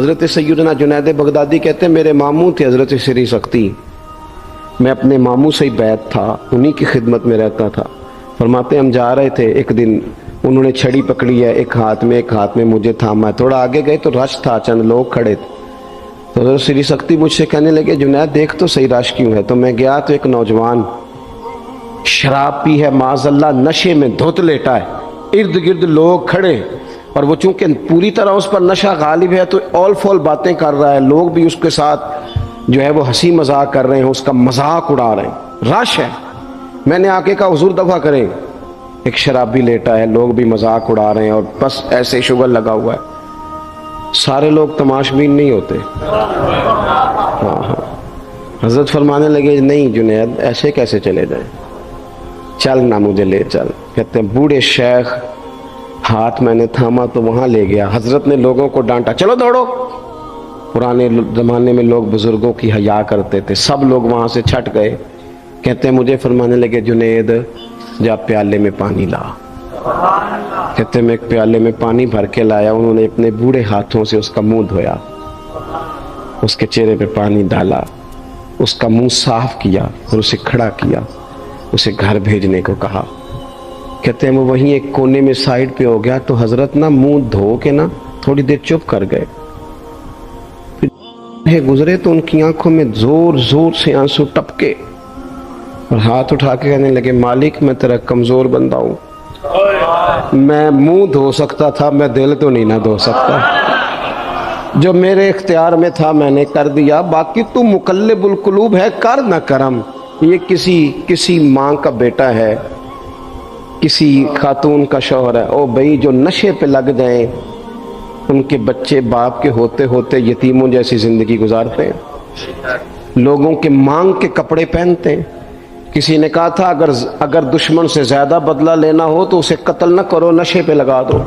حضرت سیدنا جنید بغدادی کہتے ہیں میرے ماموں تھے حضرت سری سختی، میں اپنے ماموں سے ہی بیعت تھا، انہی کی خدمت میں رہتا تھا۔ فرماتے ہم جا رہے تھے، ایک دن انہوں نے چھڑی پکڑی ہے، ایک ہاتھ میں مجھے تھاما ہے، تھوڑا آگے گئے تو رش تھا، چند لوگ کھڑے تھے، تو حضرت سری سختی مجھ سے کہنے لگے جنید دیکھ تو صحیح رش کیوں ہے۔ تو میں گیا تو ایک نوجوان شراب پی ہے، معاذ اللہ نشے میں دھت لیٹا ہے، ارد گرد لوگ کھڑے، اور وہ چونکہ پوری طرح اس پر نشہ غالب ہے تو اول فول باتیں کر رہا ہے، لوگ بھی اس کے ساتھ جو ہے وہ ہنسی مذاق کر رہے ہیں، اس کا مذاق اڑا رہے ہیں، رش ہے۔ میں نے آ کے کہا حضور دفع کریں، ایک شرابی لیٹا ہے، لوگ بھی مذاق اڑا رہے ہیں اور بس ایسے شوگر لگا ہوا ہے۔ سارے لوگ تماشبین نہیں ہوتے۔ ہاں حضرت فرمانے لگے نہیں جنید ایسے کیسے چلے جائیں، چل نہ مجھے لے چل۔ کہتے ہیں بوڑھے شیخ، ہاتھ میں نے تھاما تو وہاں لے گیا، حضرت نے لوگوں کو ڈانٹا چلو دوڑو۔ پرانے زمانے میں لوگ بزرگوں کی حیا کرتے تھے، سب لوگ وہاں سے چھٹ گئے۔ کہتے ہیں مجھے فرمانے لگے جنید جا پیالے میں پانی لا۔ کہتے ہیں میں ایک پیالے میں پانی بھر کے لایا، انہوں نے اپنے بوڑھے ہاتھوں سے اس کا منہ دھویا، اس کے چہرے پہ پانی ڈالا، اس کا منہ صاف کیا اور اسے کھڑا کیا، اسے گھر بھیجنے کو کہا۔ کہتے ہیں وہ وہیں ایک کونے میں سائیڈ پہ ہو گیا تو حضرت نا منہ دھو کے نا تھوڑی دیر چپ کر گئے، پھر گزرے تو ان کی آنکھوں میں زور زور سے آنسو ٹپکے اور ہاتھ اٹھا کے کہنے لگے مالک میں تیرا کمزور بندہ ہوں، میں منہ دھو سکتا تھا، میں دل تو نہیں نہ دھو سکتا، جو میرے اختیار میں تھا میں نے کر دیا، باقی تو مقلب القلوب ہے، کر نہ کرم۔ یہ کسی ماں کا بیٹا ہے، کسی خاتون کا شوہر ہے، او بھائی جو نشے پہ لگ جائیں ان کے بچے باپ کے ہوتے ہوتے یتیموں جیسی زندگی گزارتے ہیں، لوگوں کے مانگ کے کپڑے پہنتے ہیں۔ کسی نے کہا تھا اگر دشمن سے زیادہ بدلہ لینا ہو تو اسے قتل نہ کرو، نشے پہ لگا دو۔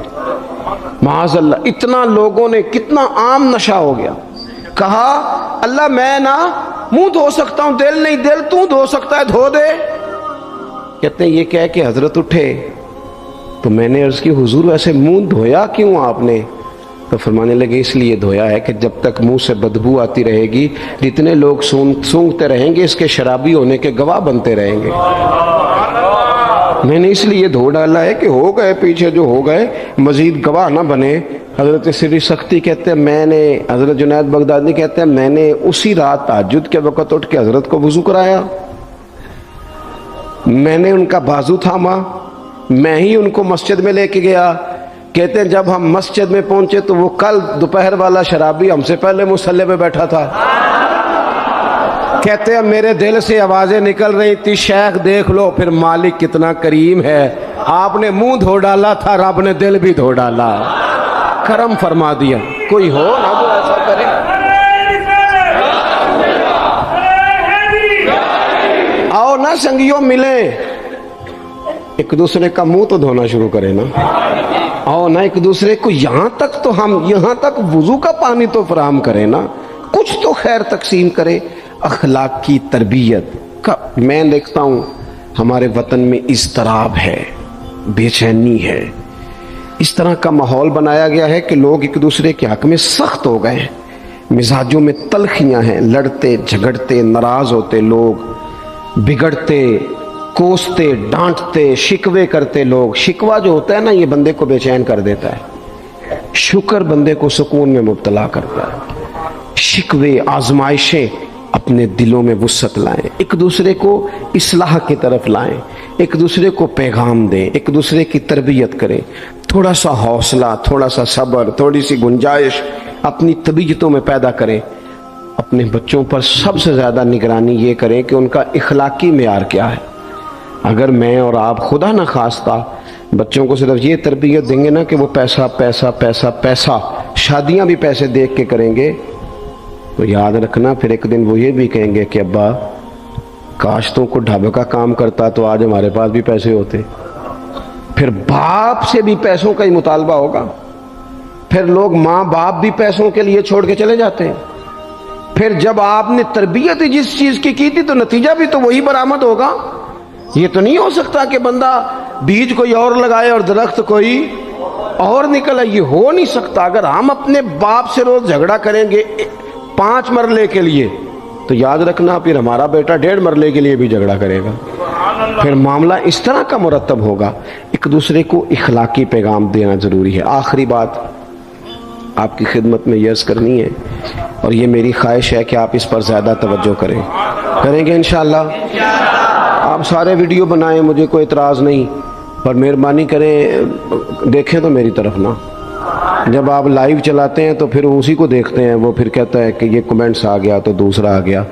معاذ اللہ، اتنا لوگوں نے کتنا عام نشہ ہو گیا۔ کہا اللہ میں نا منہ دھو سکتا ہوں، دل نہیں، دل تو دھو سکتا ہے، دھو دے۔ کہتے ہیں یہ کہہ کے حضرت اٹھے تو میں نے عرض کی حضور ویسے منہ دھویا کیوں آپ نے؟ تو فرمانے لگے اس لیے دھویا ہے کہ جب تک منہ سے بدبو آتی رہے گی جتنے لوگ سونگتے رہیں گے اس کے شرابی ہونے کے گواہ بنتے رہیں گے۔ میں نے اس لیے دھو ڈالا ہے کہ ہو گئے پیچھے جو ہو گئے مزید گواہ نہ بنے۔ حضرت سری سختی کہتے ہیں حضرت جنید بغدادی کہتے ہیں میں نے اسی رات تہجد کے وقت اٹھ کے حضرت کو وضو کرایا، میں نے ان کا بازو تھاما، میں ہی ان کو مسجد میں لے کے گیا۔ کہتے ہیں جب ہم مسجد میں پہنچے تو وہ کل دوپہر والا شرابی ہم سے پہلے مصلی پہ بیٹھا تھا۔ کہتے ہیں میرے دل سے آوازیں نکل رہی تھی شیخ دیکھ لو پھر مالک کتنا کریم ہے، آپ نے منہ دھو ڈالا تھا، رب نے دل بھی دھو ڈالا، کرم فرما دیا۔ کوئی ہو نہ جو ایسا کرے۔ آؤ نہ سنگیوں ملیں، ایک دوسرے کا منہ تو دھونا شروع کرے نا، آؤ نہ ایک دوسرے کو یہاں تک وضو کا پانی تو فراہم کرے نا، کچھ تو خیر تقسیم کرے۔ اخلاق کی تربیت کا میں دیکھتا ہوں ہمارے وطن میں اضطراب ہے، بے چینی ہے، اس طرح کا ماحول بنایا گیا ہے کہ لوگ ایک دوسرے کے حق میں سخت ہو گئے ہیں، مزاجوں میں تلخیاں ہیں، لڑتے جھگڑتے ناراض ہوتے لوگ، بگڑتے کوستے ڈانٹتے شکوے کرتے لوگ۔ شکوہ جو ہوتا ہے نا یہ بندے کو بے چین کر دیتا ہے، شکر بندے کو سکون میں مبتلا کرتا ہے۔ شکوے آزمائشیں اپنے دلوں میں وسعت لائیں، ایک دوسرے کو اصلاح کی طرف لائیں، ایک دوسرے کو پیغام دیں، ایک دوسرے کی تربیت کریں، تھوڑا سا حوصلہ، تھوڑا سا صبر، تھوڑی سی گنجائش اپنی طبیعتوں میں پیدا کریں۔ اپنے بچوں پر سب سے زیادہ نگرانی یہ کریں کہ ان کا اخلاقی معیار کیا ہے۔ اگر میں اور آپ خدا نہ خواستہ بچوں کو صرف یہ تربیت دیں گے نا کہ وہ پیسہ پیسہ پیسہ پیسہ، شادیاں بھی پیسے دیکھ کے کریں گے، تو یاد رکھنا پھر ایک دن وہ یہ بھی کہیں گے کہ ابا کاش تو کو ڈھابے کا کام کرتا تو آج ہمارے پاس بھی پیسے ہوتے۔ پھر باپ سے بھی پیسوں کا ہی مطالبہ ہوگا، پھر لوگ ماں باپ بھی پیسوں کے لیے چھوڑ کے چلے جاتے ہیں۔ پھر جب آپ نے تربیت جس چیز کی تھی تو نتیجہ بھی تو وہی برآمد ہوگا۔ یہ تو نہیں ہو سکتا کہ بندہ بیج کوئی اور لگائے اور درخت کوئی اور نکل آئے. یہ ہو نہیں سکتا. اگر ہم اپنے باپ سے روز جھگڑا کریں گے 5 مرلے کے لیے تو یاد رکھنا پھر ہمارا بیٹا 1.5 مرلے کے لیے بھی جھگڑا کرے گا. پھر معاملہ اس طرح کا مرتب ہوگا. ایک دوسرے کو اخلاقی پیغام دینا ضروری ہے. آخری بات آپ کی خدمت میں یہ عرض کرنی ہے اور یہ میری خواہش ہے کہ آپ اس پر زیادہ توجہ کریں گے انشاءاللہ. آپ سارے ویڈیو بنائیں, مجھے کوئی اعتراض نہیں, پر مہربانی کریں دیکھیں تو میری طرف نا. جب آپ لائیو چلاتے ہیں تو پھر اسی کو دیکھتے ہیں, وہ پھر کہتا ہے کہ یہ کمنٹس آ گیا تو دوسرا آ گیا.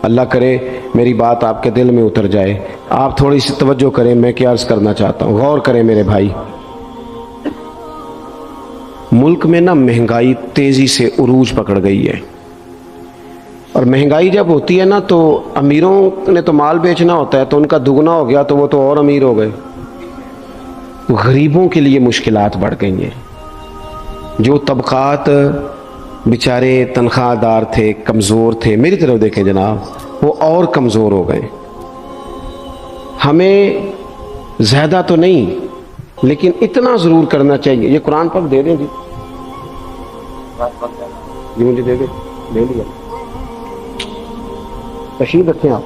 اللہ کرے میری بات آپ کے دل میں اتر جائے. آپ تھوڑی سی توجہ کریں, میں کیا عرض کرنا چاہتا ہوں, غور کریں میرے بھائی. ملک میں نا مہنگائی تیزی سے عروج پکڑ گئی ہے, اور مہنگائی جب ہوتی ہے نا تو امیروں نے تو مال بیچنا ہوتا ہے تو ان کا دگنا ہو گیا تو وہ تو اور امیر ہو گئے. غریبوں کے لیے مشکلات بڑھ گئی ہیں. جو طبقات بیچارے تنخواہ دار تھے, کمزور تھے, میری طرف دیکھیں جناب, وہ اور کمزور ہو گئے. ہمیں زیادہ تو نہیں لیکن اتنا ضرور کرنا چاہیے. یہ قرآن پاک دے دیں جی, یہ مجھے دے دیں, لے لیا, تشریف رکھیں آپ.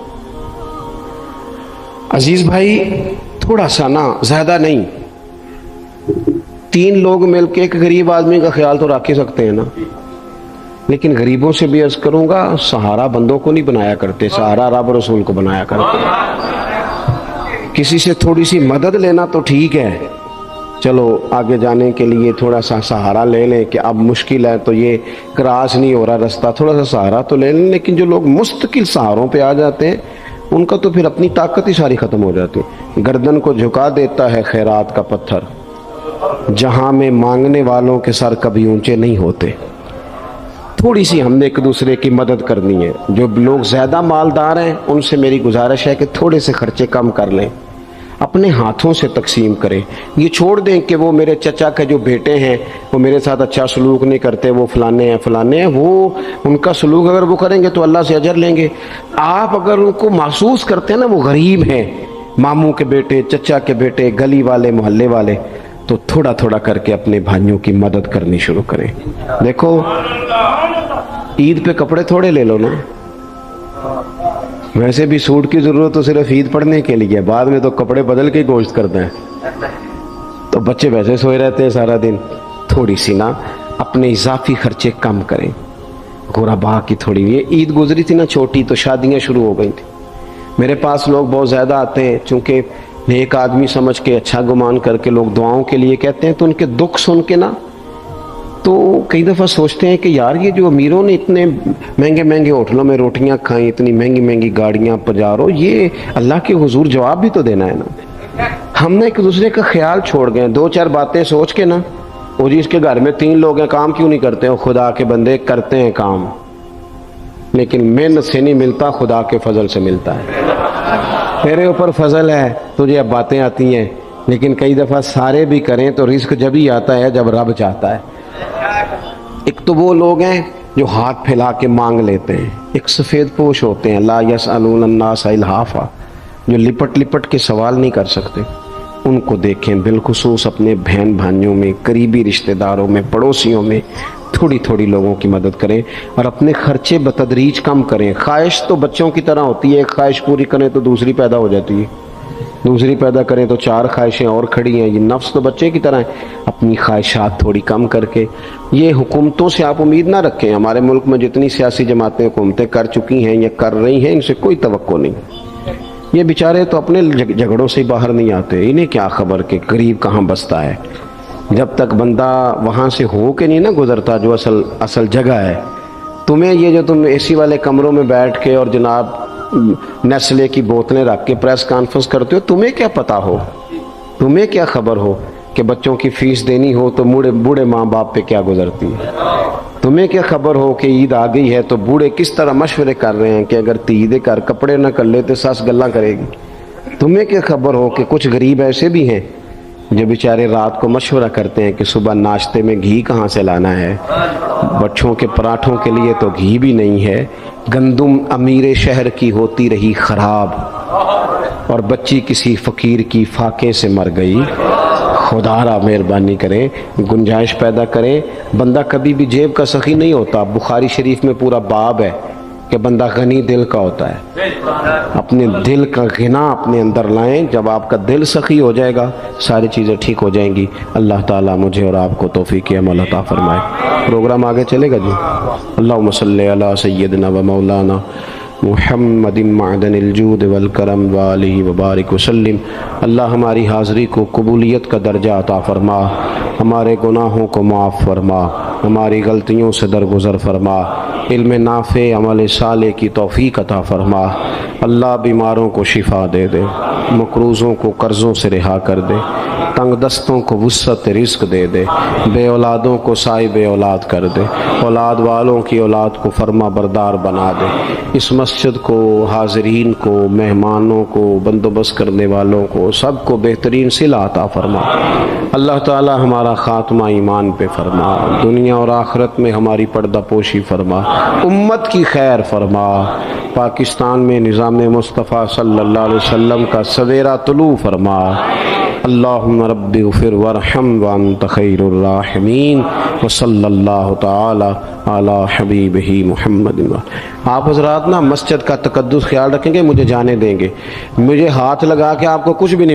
عزیز بھائی تھوڑا سا نا, زیادہ نہیں, 3 لوگ مل کے ایک غریب آدمی کا خیال تو رکھ ہی سکتے ہیں نا. لیکن غریبوں سے بھی عرض کروں گا, سہارا بندوں کو نہیں بنایا کرتے, سہارا رب رسول کو بنایا کرتے. کسی سے تھوڑی سی مدد لینا تو ٹھیک ہے, چلو آگے جانے کے لیے تھوڑا سا سہارا لے لیں کہ اب مشکل ہے تو یہ کراس نہیں ہو رہا رستہ, تھوڑا سا سہارا تو لے لیں. لیکن جو لوگ مستقل سہاروں پہ آ جاتے ہیں ان کا تو پھر اپنی طاقت ہی ساری ختم ہو جاتی ہے. گردن کو جھکا دیتا ہے خیرات کا پتھر, جہاں میں مانگنے والوں کے سر کبھی اونچے نہیں ہوتے. تھوڑی سی ہم نے ایک دوسرے کی مدد کرنی ہے. جو لوگ زیادہ مالدار ہیں ان سے میری گزارش ہے کہ تھوڑے سے خرچے کم کر لیں, اپنے ہاتھوں سے تقسیم کریں. یہ چھوڑ دیں کہ وہ میرے چچا کے جو بیٹے ہیں وہ میرے ساتھ اچھا سلوک نہیں کرتے, وہ فلانے ہیں, وہ ان کا سلوک اگر وہ کریں گے تو اللہ سے اجر لیں گے. آپ اگر ان کو محسوس کرتے ہیں نا وہ غریب ہیں, ماموں کے بیٹے, چچا کے بیٹے, گلی والے, محلے والے, تو تھوڑا تھوڑا کر کے اپنے بھائیوں کی مدد کرنی شروع کریں. دیکھو عید پہ کپڑے تھوڑے لے لو نا, ویسے بھی سوٹ کی ضرورت تو صرف عید پڑھنے کے لیے, بعد میں تو کپڑے بدل کے گوشت کرتے ہیں, تو بچے ویسے سوئے رہتے ہیں سارا دن. تھوڑی سی نا اپنے اضافی خرچے کم کریں. غربا کی تھوڑی, یہ عید گزری تھی نا چھوٹی تو شادیاں شروع ہو گئی تھی. میرے پاس لوگ بہت زیادہ آتے ہیں, چونکہ نیک آدمی سمجھ کے اچھا گمان کر کے لوگ دعاؤں کے لیے کہتے ہیں, تو ان کے دکھ سن کے نا تو کئی دفعہ سوچتے ہیں کہ یار یہ جو امیروں نے اتنے مہنگے مہنگے ہوٹلوں میں روٹیاں کھائیں, اتنی مہنگی مہنگی گاڑیاں پجارو, یہ اللہ کے حضور جواب بھی تو دینا ہے نا. ہم نے ایک دوسرے کا خیال چھوڑ گئے, 2-4 باتیں سوچ کے نا, وہ جی اس کے گھر میں 3 لوگ ہیں, کام کیوں نہیں کرتے ہیں؟ خدا کے بندے کرتے ہیں کام, لیکن محنت سے نہیں ملتا, خدا کے فضل سے ملتا ہے. تیرے اوپر فضل ہے, تجھے اب باتیں آتی ہیں, لیکن کئی دفعہ سارے بھی کریں تو رزق جب ہی آتا ہے جب رب چاہتا ہے. ایک تو وہ لوگ ہیں جو ہاتھ پھیلا کے مانگ لیتے ہیں, ایک سفید پوش ہوتے ہیں, لا یسألون الناس الحافا, جو لپٹ لپٹ کے سوال نہیں کر سکتے. ان کو دیکھیں, بالخصوص اپنے بہن بھائیوں میں, قریبی رشتہ داروں میں, پڑوسیوں میں تھوڑی تھوڑی لوگوں کی مدد کریں, اور اپنے خرچے بتدریج کم کریں. خواہش تو بچوں کی طرح ہوتی ہے, ایک خواہش پوری کریں تو دوسری پیدا ہو جاتی ہے, دوسری پیدا کریں تو 4 خواہشیں اور کھڑی ہیں. یہ نفس تو بچے کی طرح ہے. اپنی خواہشات تھوڑی کم کر کے, یہ حکومتوں سے آپ امید نہ رکھیں. ہمارے ملک میں جتنی سیاسی جماعتیں حکومتیں کر چکی ہیں یا کر رہی ہیں, ان سے کوئی توقع نہیں. یہ بیچارے تو اپنے جھگڑوں سے باہر نہیں آتے, انہیں کیا خبر کہ غریب کہاں بستا ہے. جب تک بندہ وہاں سے ہو کے نہیں نہ گزرتا جو اصل جگہ ہے. تمہیں یہ جو تم اے سی والے کمروں میں بیٹھ کے اور جناب نیسلے کی بوتلیں رکھ کے پریس کانفرنس کرتے ہو, تمہیں کیا پتا ہو, تمہیں کیا خبر ہو کہ بچوں کی فیس دینی ہو تو بوڑھے ماں باپ پہ کیا گزرتی ہے. تمہیں کیا خبر ہو کہ عید آ گئی ہے تو بوڑھے کس طرح مشورے کر رہے ہیں کہ اگر عید کر کپڑے نہ کر لے تو ساس گلاں کرے گی. تمہیں کیا خبر ہو کہ کچھ غریب ایسے بھی ہیں جو بیچارے رات کو مشورہ کرتے ہیں کہ صبح ناشتے میں گھی کہاں سے لانا ہے, بچوں کے پراٹھوں کے لیے تو گھی بھی نہیں ہے, گندم امیر شہر کی ہوتی رہی خراب, اور بچی کسی فقیر کی فاقے سے مر گئی خدا را مہربانی کریں، گنجائش پیدا کریں۔ بندہ کبھی بھی جیب کا سخی نہیں ہوتا۔ بخاری شریف میں پورا باب ہے کہ بندہ غنی دل کا ہوتا ہے۔ اپنے دل کا غنا اپنے اندر لائیں، جب آپ کا دل سخی ہو جائے گا ساری چیزیں ٹھیک ہو جائیں گی۔ اللہ تعالیٰ مجھے اور آپ کو توفیق عمل عطا فرمائے۔ پروگرام آگے چلے گا جی۔ اللہم صلی علی سیدنا و مولانا محمد معدن الجود والکرم وآلہ وبارک وسلم۔ اللہ ہماری حاضری کو قبولیت کا درجہ عطا فرما، ہمارے گناہوں کو معاف فرما، ہماری غلطیوں سے درگزر فرما، علم نافع عمل صالح کی توفیق عطا فرما۔ اللہ بیماروں کو شفا دے دے، مقروضوں کو قرضوں سے رہا کر دے، تنگ دستوں کو وسعت رزق دے دے، بے اولادوں کو صاحب اولاد کر دے، اولاد والوں کی اولاد کو فرما بردار بنا دے۔ اس مسجد کو، حاضرین کو، مہمانوں کو، بندوبست کرنے والوں کو، سب کو بہترین صلہ عطا فرما۔ اللہ تعالی ہمارا خاتمہ ایمان پہ فرما، دنیا اور آخرت میں ہماری پردہ پوشی فرما، امت کی خیر فرما۔ پاکستان میں نظام مصطفیٰ صلی اللہ علیہ وسلم کا سویرا طلوع فرما۔ اللہم رب اغفر وارحم وانت خیر الراحمین وصلی اللہ تعالی علی حبیبہ محمد۔ آپ حضرات نا مسجد کا تقدس خیال رکھیں گے، مجھے جانے دیں گے، مجھے ہاتھ لگا کے آپ کو کچھ بھی نہیں